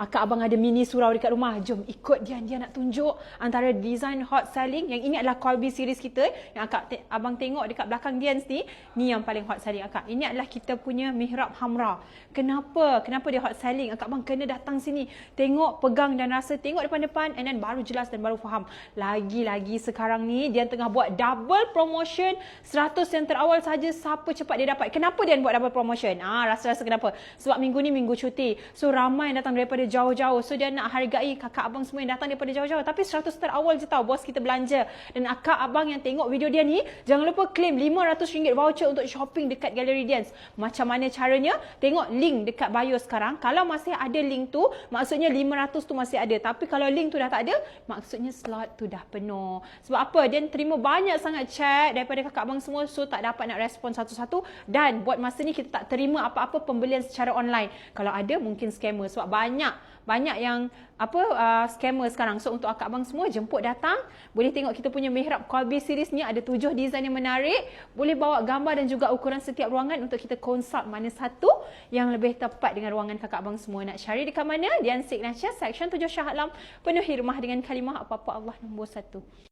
Akak abang ada mini surau dekat rumah. Jom ikut dia nak tunjuk antara design hot selling. Yang ini adalah Colby series kita. Yang abang tengok dekat belakang dia ni. Ni yang paling hot selling akak. Ini adalah kita punya mihrab hamra. Kenapa dia hot selling? Akak abang kena datang sini. Tengok, pegang dan rasa. Tengok depan-depan and then baru jelas dan baru faham. Lagi-lagi sekarang ni dia tengah buat double promotion. 100 yang terawal saja. Siapa cepat dia dapat. Kenapa dia buat double promotion? Rasa-rasa kenapa? Sebab minggu ni minggu cuti. So ramai yang datang daripada jauh-jauh. So dia nak hargai kakak abang semua yang datang daripada jauh-jauh. Tapi 100 terawal je tahu bos kita belanja. Dan akak abang yang tengok video dia ni, jangan lupa claim RM500 voucher untuk shopping dekat Gallery Dance. Macam mana caranya? Tengok link dekat bio sekarang. Kalau masih ada link tu, maksudnya 500 tu masih ada. Tapi kalau link tu dah tak ada, maksudnya slot tu dah penuh. Sebab apa? Dia terima banyak sangat chat daripada kakak abang semua. So tak dapat nak respon satu-satu. Dan buat masa ni kita tak terima apa-apa pembelian secara online. Kalau ada mungkin scammer. Sebab banyak yang scammer sekarang. So untuk akak abang semua, jemput datang. Boleh tengok kita punya mihrab Colby series ni. Ada 7 design yang menarik. Boleh bawa gambar dan juga ukuran setiap ruangan untuk kita consult mana satu yang lebih tepat dengan ruangan kakak abang semua. Nak cari dekat mana? Dian Signature Section 7 Shah Alam. Penuhi rumah dengan kalimah apa-apa Allah nombor 1.